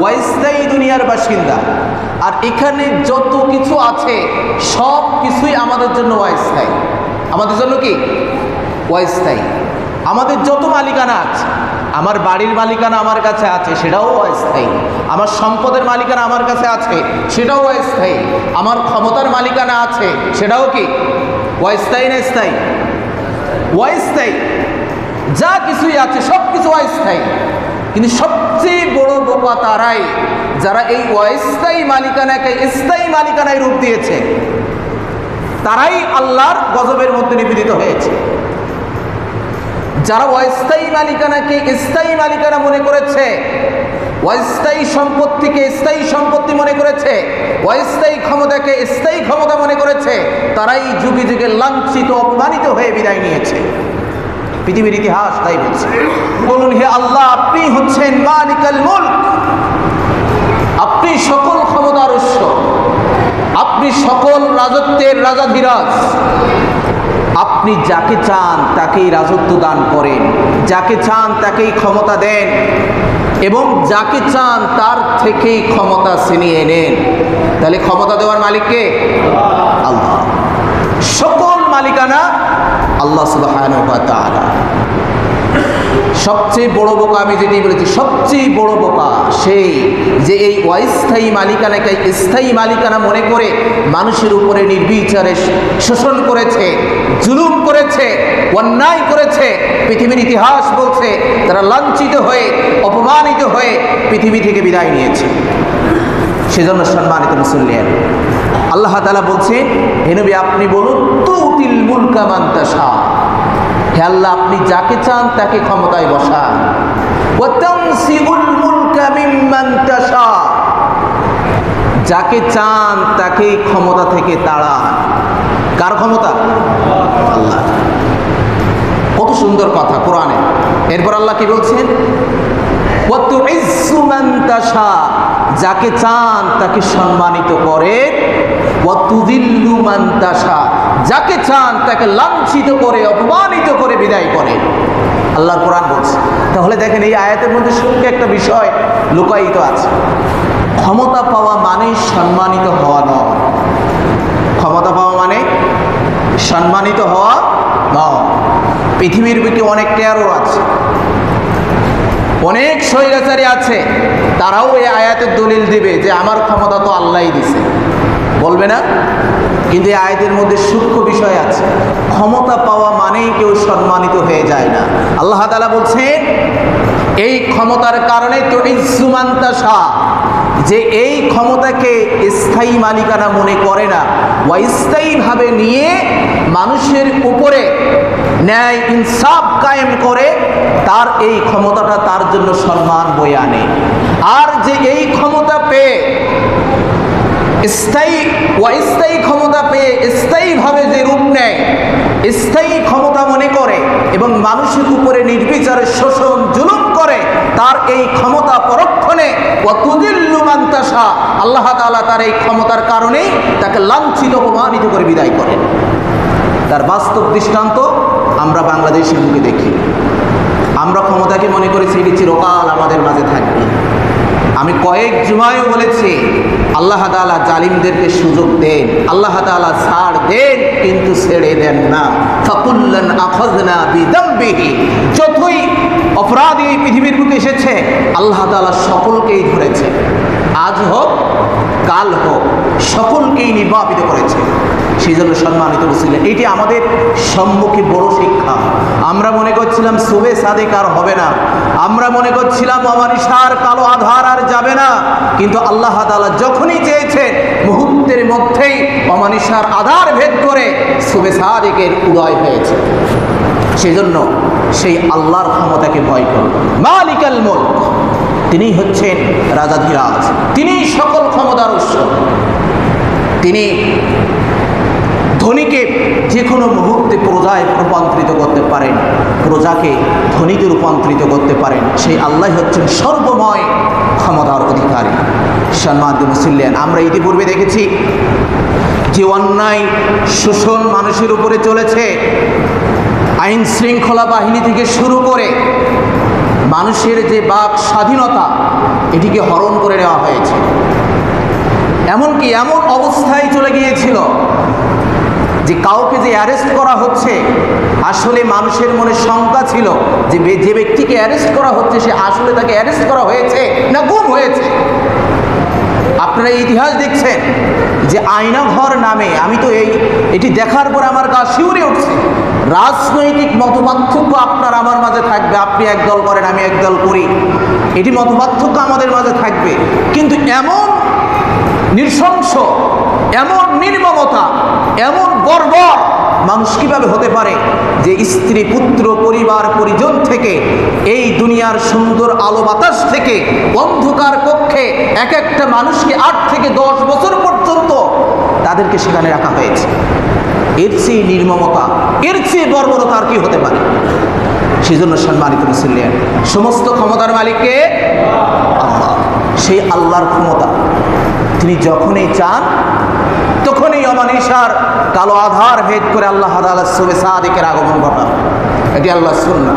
ওয়াইস্তায়ী দুনিয়ার বাসিন্দা, আর এখানে যত কিছু আছে সব কিছুই আমাদের জন্য অস্থায়ী। আমাদের জন্য কি অস্থায়ী? আমাদের যত মালিকানা আছে, আমার বাড়ির মালিকানা আমার কাছে আছে, সেটাও অস্থায়ী। আমার সম্পদের মালিকানা আমার কাছে আছে, সেটাও অস্থায়ী। আমার ক্ষমতার মালিকানা আছে, সেটাও কি অস্থায়ী না স্থায়ী? অস্থায়ী। যা কিছুই আছে সব কিছু অস্থায়ী। কিন্তু সবচেয়ে বড় বোকা তারাই যারা এই অস্থায়ী মালিকানাকে স্থায়ী মালিকানায় রূপ দিয়েছে। তারাই আল্লাহর গজবের মধ্যে নিপীড়িত হয়েছে। যারা অস্থায়ী মালিকানাকে স্থায়ী মালিকানা মনে করেছে, অস্থায়ী সম্পত্তিকে স্থায়ী সম্পত্তি মনে করেছে, অস্থায়ী ক্ষমতাকে স্থায়ী ক্ষমতা মনে করেছে, তারাই যুগে যুগে লাঞ্ছিত অপমানিত হয়ে বিদায় নিয়েছে। পৃথিবীর ইতিহাস তাই বলছে। বলুন, হে আল্লাহ, আপনি হচ্ছেন মালিকাল মুলক, আপনি সকল ক্ষমতার উৎস, আপনি সকল রাজত্বের রাজাধিরাজ। আপনি যাকে চান তাকেই রাজত্ব দান করেন, যাকে চান তাকেই ক্ষমতা দেন, এবং যাকে চান তার থেকেই ক্ষমতা ছিনিয়ে নেন। তাহলে ক্ষমতা দেওয়ার মালিক কে? আল্লাহ। সকল মালিকানা আল্লাহ সুবহানাহু ওয়া তাআলা। সবচেয়ে বড় বোকা আমি যেটি বলেছি, সবচেয়ে বড় বোকা সেই যে এই অস্থায়ী মালিকানাকে স্থায়ী মালিকানা মনে করে মানুষের উপরে নির্বিচারে শোষণ করেছে, জুলুম করেছে, অন্যায় করেছে। পৃথিবীর ইতিহাস বলছে তারা লাঞ্ছিত হয়ে অপমানিত হয়ে পৃথিবী থেকে বিদায় নিয়েছে। সেজন্য সম্মানিত মুসল্লিয়ান, আল্লাহ তাআলা বলছেন, হে নবী আপনি বলুন, তুতিল মুলকা মান তাশা, হে আল্লাহ আপনি যাকে চান তাকে ক্ষমতায় বসান। ওয়া তানসিউল মুলকা মিম্মান তাশা, যাকে চান তাকে ক্ষমতা থেকে তাড়ান। কার ক্ষমতা? আল্লাহ। কত সুন্দর কথা কোরআনে। এরপর আল্লাহ কি বলছেন? ওয়া তুইজ্জু মান তাশা, যাকে চান তাকে সম্মানিত করেন। ওয়া তুযিল্লু মান তাশা, যাকে চান তাকে লাঞ্ছিত করে অপমানিত করে বিদায় করেন। আল্লাহর কোরআন বলছে। তাহলে দেখেন এই আয়াতের মধ্যে সূক্ষ্ম একটা বিষয় লুকায়িত আছে। ক্ষমতা পাওয়া মানে সম্মানিত হওয়া নয়। ক্ষমতা পাওয়া মানে সম্মানিত হওয়া নয়। পৃথিবীর বুকে অনেক টেরর আছে, অনেক স্বৈরাচারী আছে, তারাও এই আয়াতের দলিল দিবে যে আমার ক্ষমতা তো আল্লাহই দিছে, বলবে না? কিন্তু এই আয়াতের মধ্যে সূক্ষ্ম বিষয় আছে। ক্ষমতা পাওয়া মানেই কেউ সম্মানিত হয়ে যায় না। আল্লাহ তাআলা বলছেন এই ক্ষমতার কারণে তো ইজ্জু মান তাশা, যে এই ক্ষমতাকে স্থায়ী মালিকানা মনে করে না, অস্থায়ীভাবে নিয়ে মানুষের উপরে ন্যায় ইনসাফ কায়েম করে, তার এই ক্ষমতাটা তার জন্য সম্মান বয়ে আনে। আর যে এই ক্ষমতা পেয়ে অস্থায়ী ক্ষমতা পেয়ে স্থায়ীভাবে যে রূপ নেয়, স্থায়ী ক্ষমতা মনে করে এবং মানুষের উপরে নির্বিচারে শোষণ জুলুম করে, তার এই ক্ষমতা পরক্ষণে ওয়া তুযিল্লু মান তাশা, আল্লাহ তাআলা তার এই ক্ষমতার কারণেই তাকে লাঞ্ছিত অপমানিত করে বিদায় করেন। তার বাস্তব দৃষ্টান্ত আমরা বাংলাদেশের মুখে দেখি। আমরা ক্ষমতাকে মনে করেছি এটি চিরকাল আমাদের মাঝে থাকবে। আমি কয়েক জুমায়ও বলেছি, আল্লাহ তাআলা জালিমদেরকে সুযোগ দেন, আল্লাহ তাআলা ছাড় দেন, কিন্তু ছেড়ে দেন না। ফাকুল্লান আখাযনা বিযামবিহি, যতই অপরাধী এই পৃথিবীর বুকে এসেছে আল্লাহ তাআলা সকলকেই ধরেছে। আজ হোক কাল হোক সকলকেই নির্বাপিত করেছে। সেই জন্য সম্মানিত মুসলিম, এটি আমাদের সম্মুখে বড় শিক্ষা। আমরা মনে করছিলাম সুবে সাদেক আর হবে না, আমরা মনে করছিলাম অমানিসার কালো আধার আর যাবে না, কিন্তু আল্লাহ তাআলা যখনই চেয়েছেন মুহূর্তের মধ্যেই অমানিসার আধার ভেদ করে সুবে সাদেকের উদয় হয়েছে। সেজন্য সেই আল্লাহর ক্ষমতাকে ভয় করুন। মালিকাল মুলক, তিনি হচ্ছেন রাজাধিরাজ, তিনি সকল ক্ষমতার উৎস। তিনি ধনীকে যে কোনো মুহূর্তে প্রজায় রূপান্তরিত করতে পারেন, প্রজাকে ধনীতে রূপান্তরিত করতে পারেন। সেই আল্লাহ হচ্ছেন সর্বময় ক্ষমতার অধিকারী। সম্মানিত মুসলিম, আমরা ইতিপূর্বে দেখেছি যে অন্যায় শোষণ মানুষের উপরে চলেছে, আইন শৃঙ্খলা বাহিনী থেকে শুরু করে মানুষের যে বাক স্বাধীনতা, এটিকে হরণ করে নেওয়া হয়েছে। এমনকি এমন অবস্থায় চলে গিয়েছিল যে কাউকে যে অ্যারেস্ট করা হচ্ছে, আসলে মানুষের মনে শঙ্কা ছিল যে যে ব্যক্তিকে অ্যারেস্ট করা হচ্ছে সে আসলে তাকে অ্যারেস্ট করা হয়েছে না গুম হয়েছে। আপনারা ইতিহাস দেখছেন যে আয়নাঘর নামে, আমি তো এটি দেখার পর আমার গা শিউরে উঠছে। রাজনৈতিক মতপার্থক্য আপনার আমার মাঝে থাকবে, আপনি একদল করেন আমি একদল করি, এটি মতপার্থক্য আমাদের মাঝে থাকবে, কিন্তু এমন নৃশংস, এমন নির্মমতা, এমন বর্বর মানুষ কিভাবে হতে পারে যে স্ত্রী পুত্র পরিবার পরিজন থেকে, এই দুনিয়ার সুন্দর আলো বাতাস থেকে অন্ধকার কক্ষে এক একটা মানুষকে 8 থেকে 10 বছর পর্যন্ত তাদেরকে সেখানে রাখা হয়েছে। এর চেয়ে নির্মমতা, এর চেয়ে বর্বরতা আর কি হতে পারে? সেজন্য সম্মানিত মুসলিম, সমস্ত ক্ষমতার মালিককে আল্লাহ। সেই আল্লাহর ক্ষমতা, তিনি যখনই চান তখনই অমানিসার কালো আধার ভেদ করে আল্লাহ তাআলা সুবহানাহু ওয়া তাআলার আগমন ঘটান। এটি আল্লাহর সুন্নাহ।